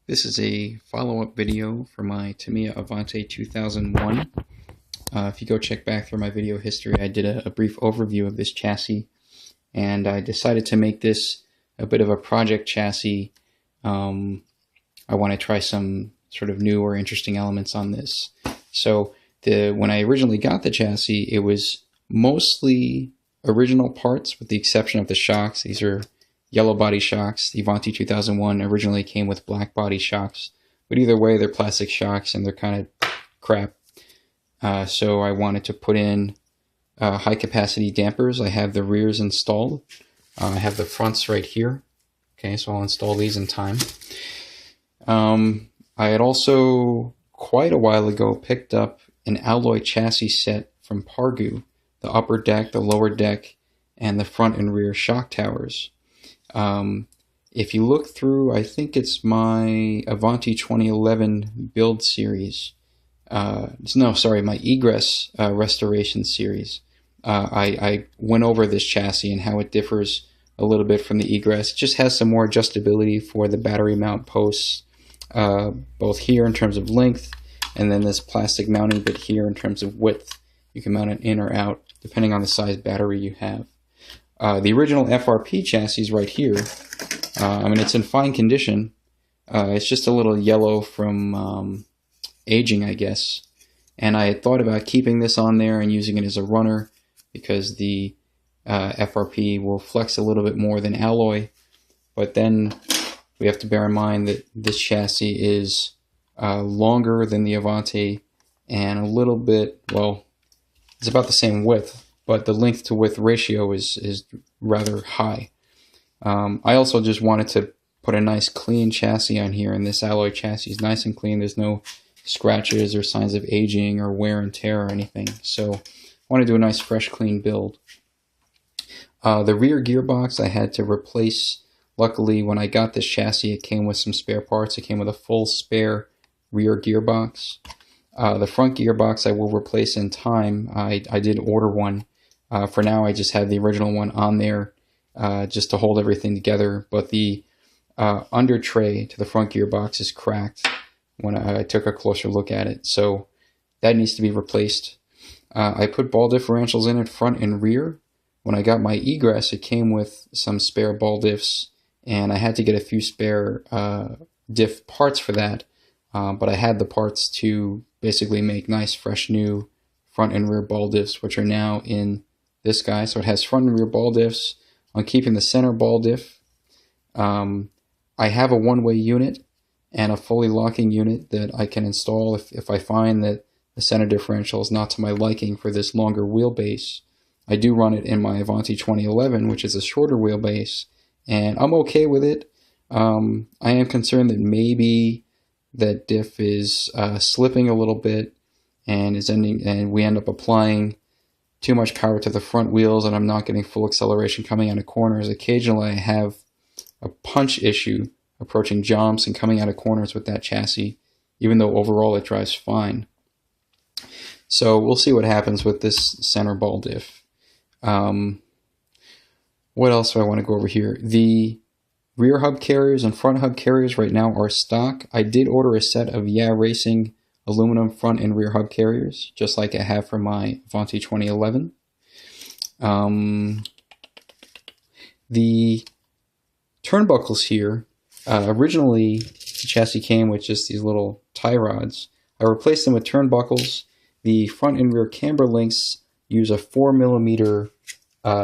This is a follow-up video for my Tamiya Avante 2001. If you go check back through my video history, I did a brief overview of this chassis, and I decided to make this a bit of a project chassis. I want to try some sort of new or interesting elements on this. So when I originally got the chassis, it was mostly original parts with the exception of the shocks. These are yellow body shocks. The Avante 2001 originally came with black body shocks, but either way, they're plastic shocks and they're kind of crap. So I wanted to put in high capacity dampers. I have the rears installed. I have the fronts right here. Okay, so I'll install these in time. I had also, quite a while ago, picked up an alloy chassis set from Pargu, the upper deck, the lower deck, and the front and rear shock towers. If you look through, I think it's my Avante 2011 build series. No, sorry, my egress restoration series. I went over this chassis and how it differs a little bit from the egress. It just has some more adjustability for the battery mount posts, both here in terms of length, and then this plastic mounting bit here in terms of width. You can mount it in or out, depending on the size battery you have. The original FRP chassis right here, I mean, it's in fine condition. It's just a little yellow from aging, I guess. And I had thought about keeping this on there and using it as a runner because the FRP will flex a little bit more than alloy. But then we have to bear in mind that this chassis is longer than the Avante and a little bit, well, it's about the same width, but the length to width ratio is rather high. I also just wanted to put a nice clean chassis on here, and this alloy chassis is nice and clean. There's no scratches or signs of aging or wear and tear or anything. So I want to do a nice fresh clean build. The rear gearbox I had to replace. Luckily, when I got this chassis, it came with some spare parts. It came with a full spare rear gearbox. The front gearbox I will replace in time. I did order one. For now, I just have the original one on there just to hold everything together. But the under tray to the front gearbox is cracked when I took a closer look at it. So that needs to be replaced. I put ball differentials in it front and rear. When I got my egress, it came with some spare ball diffs, and I had to get a few spare diff parts for that. But I had the parts to basically make nice, fresh, new front and rear ball diffs, which are now in this guy. So it has front and rear ball diffs. I'm keeping the center ball diff. I have a one-way unit and a fully locking unit that I can install if I find that the center differential is not to my liking for this longer wheelbase. I do run it in my Avante 2011, which is a shorter wheelbase, and I'm okay with it. I am concerned that maybe that diff is slipping a little bit and we end up applying too much power to the front wheels, and I'm not getting full acceleration coming out of corners. Occasionally I have a punch issue approaching jumps and coming out of corners with that chassis, even though overall it drives fine. So we'll see what happens with this center ball diff. What else do I want to go over here? The rear hub carriers and front hub carriers right now are stock. I did order a set of Yeah Racing aluminum front and rear hub carriers, just like I have for my Avante 2011. The turnbuckles here, originally the chassis came with just these little tie rods. I replaced them with turnbuckles. The front and rear camber links use a 4mm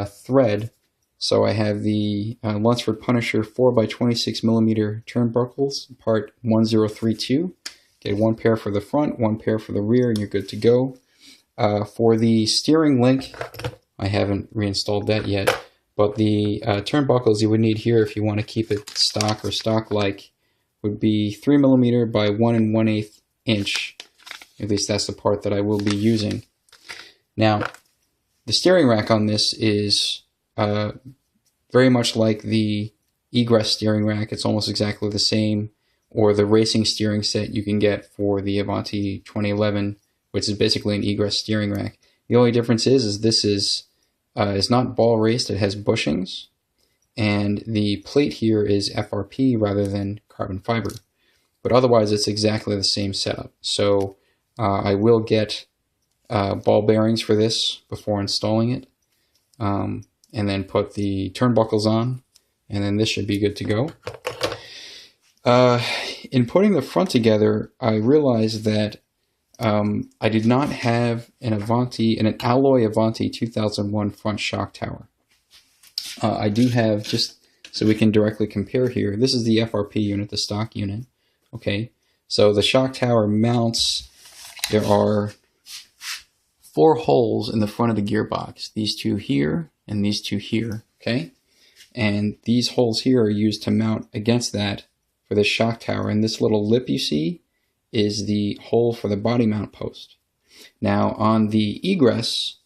thread. So I have the Lunsford Punisher 4x26mm turnbuckles, part 1032. Get one pair for the front, one pair for the rear, and you're good to go. For the steering link, I haven't reinstalled that yet, but the turnbuckles you would need here if you want to keep it stock or stock-like would be 3mm by 1 1/8 inch. At least that's the part that I will be using. Now, the steering rack on this is very much like the egress steering rack. It's almost exactly the same, or the racing steering set you can get for the Avante 2011, which is basically an egress steering rack. The only difference is this is not ball raced. It has bushings, and the plate here is FRP rather than carbon fiber. but otherwise it's exactly the same setup. So I will get ball bearings for this before installing it, and then put the turnbuckles on, and then this should be good to go. In putting the front together, I realized that I did not have an alloy Avante 2001 front shock tower. I do have, just so we can directly compare here, this is the FRP unit, the stock unit. Okay, so the shock tower mounts, there are 4 holes in the front of the gearbox. These 2 here and these 2 here, okay? And these holes here are used to mount against that for this shock tower. And this little lip you see is the hole for the body mount post. Now on the egress,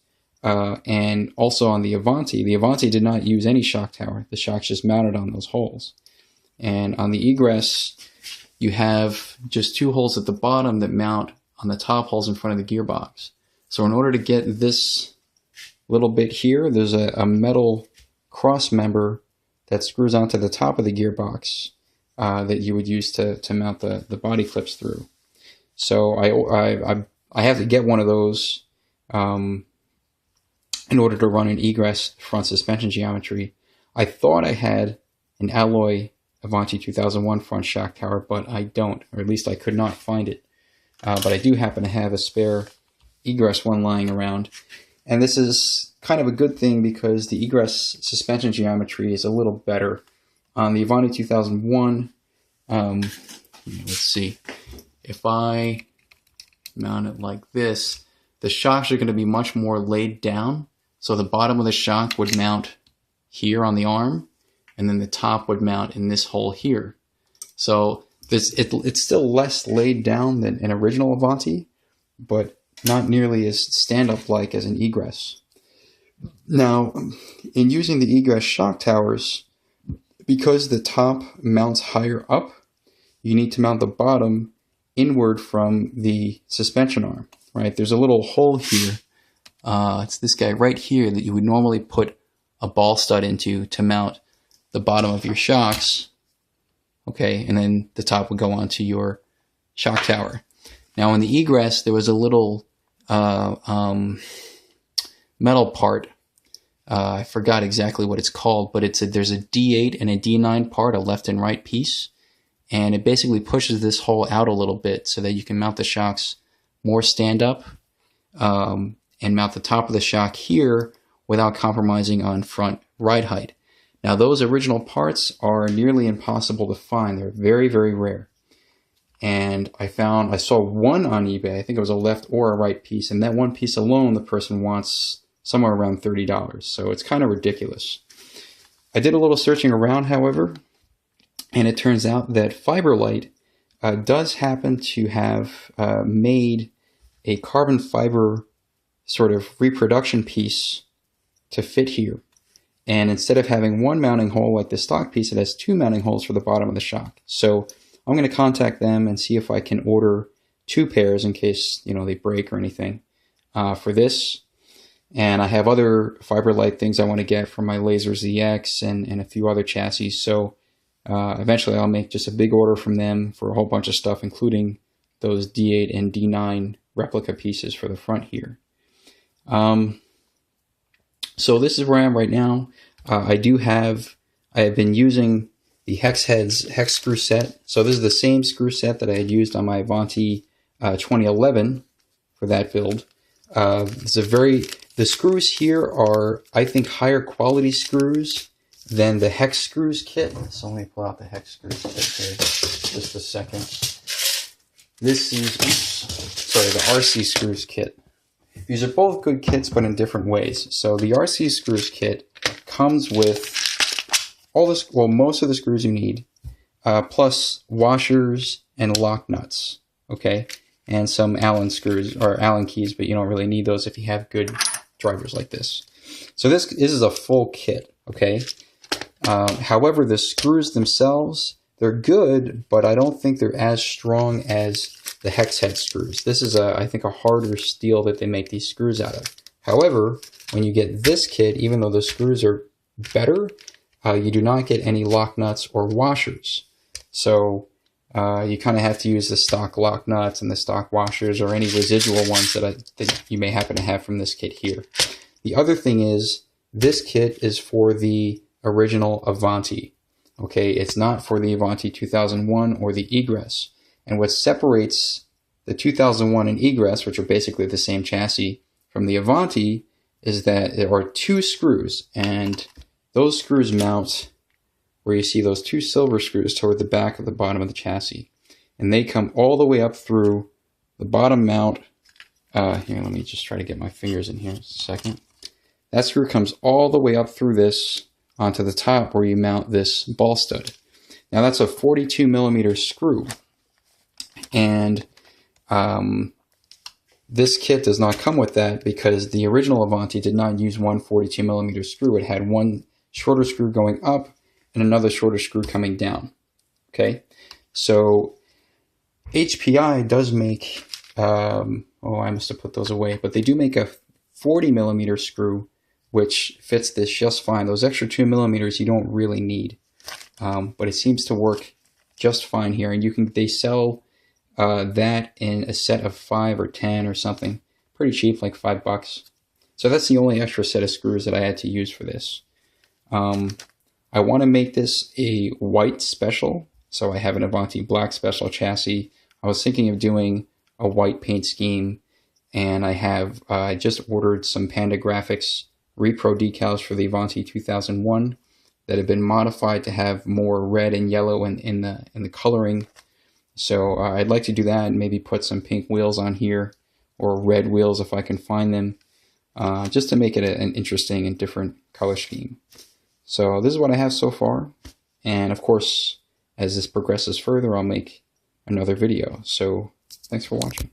and also on the Avante did not use any shock tower. The shock's just mounted on those holes. And on the egress, you have just 2 holes at the bottom that mount on the top holes in front of the gearbox. So in order to get this little bit here, there's a metal cross member that screws onto the top of the gearbox that you would use to mount the body clips through. So I have to get one of those in order to run an egress front suspension geometry. I thought I had an alloy Avante 2001 front shock tower, but I don't, or at least I could not find it. But I do happen to have a spare egress one lying around. And this is kind of a good thing because the egress suspension geometry is a little better. On the Avante 2001, let's see, if I mount it like this, the shocks are going to be much more laid down. So the bottom of the shock would mount here on the arm, and then the top would mount in this hole here. So it's still less laid down than an original Avante, but not nearly as stand-up like as an egress. Now, in using the egress shock towers, because the top mounts higher up, you need to mount the bottom inward from the suspension arm, right? There's a little hole here. It's this guy right here that you would normally put a ball stud into to mount the bottom of your shocks. Okay, and then the top would go onto your shock tower. Now in the egress, there was a little metal part. I forgot exactly what it's called, but there's a D8 and a D9 part, a left and right piece, and it basically pushes this hole out a little bit so that you can mount the shocks more stand up, and mount the top of the shock here without compromising on front ride height. Now those original parts are nearly impossible to find. They're very, very rare. And I saw one on eBay. I think it was a left or a right piece, and that one piece alone the person wants somewhere around $30. So it's kind of ridiculous. I did a little searching around, however, and it turns out that Fiberlight does happen to have made a carbon fiber sort of reproduction piece to fit here. And instead of having one mounting hole like the stock piece, it has 2 mounting holes for the bottom of the shock. So I'm going to contact them and see if I can order 2 pairs in case, they break or anything for this. And I have other Fiberlight things I want to get from my Laser ZX and a few other chassis. So eventually I'll make just a big order from them for a whole bunch of stuff, including those D8 and D9 replica pieces for the front here. So this is where I am right now. I have been using the Hex Heads hex screw set. So this is the same screw set that I had used on my Avante 2011 for that build. The screws here are, I think, higher quality screws than the hex screws kit. So let me pull out the hex screws kit here just a second. This is, the RC screws kit. These are both good kits, but in different ways. So the RC screws kit comes with most of the screws you need, plus washers and lock nuts, okay? And some Allen screws, or Allen keys, but you don't really need those if you have good drivers like this. So this is a full kit, okay? However, the screws themselves, they're good, but I don't think they're as strong as the hex head screws. This is, I think, a harder steel that they make these screws out of. However, when you get this kit, even though the screws are better, you do not get any lock nuts or washers. So You kind of have to use the stock lock nuts and the stock washers or any residual ones that you may happen to have from this kit here. The other thing is, this kit is for the original Avante. Okay, it's not for the Avante 2001 or the Egress. And what separates the 2001 and Egress, which are basically the same chassis, from the Avante is that there are two screws, and those screws mount where you see those two silver screws toward the back of the bottom of the chassis. And they come all the way up through the bottom mount. Here, let me just try to get my fingers in here just a second. That screw comes all the way up through this onto the top where you mount this ball stud. Now that's a 42 millimeter screw. And this kit does not come with that because the original Avante did not use one 42 millimeter screw. It had one shorter screw going up and another shorter screw coming down. Okay, so HPI does make, oh, I must have put those away, but they do make a 40 millimeter screw, which fits this just fine. Those extra 2 millimeters you don't really need, but it seems to work just fine here. And they sell that in a set of 5 or 10 or something, pretty cheap, like $5. So that's the only extra set of screws that I had to use for this. I want to make this a white special, so I have an Avante black special chassis. I was thinking of doing a white paint scheme, and I just ordered some Panda Graphics repro decals for the Avante 2001 that have been modified to have more red and yellow in the coloring. So I'd like to do that and maybe put some pink wheels on here, or red wheels if I can find them, just to make it an interesting and different color scheme. So this is what I have so far, and of course, as this progresses further, I'll make another video. So thanks for watching.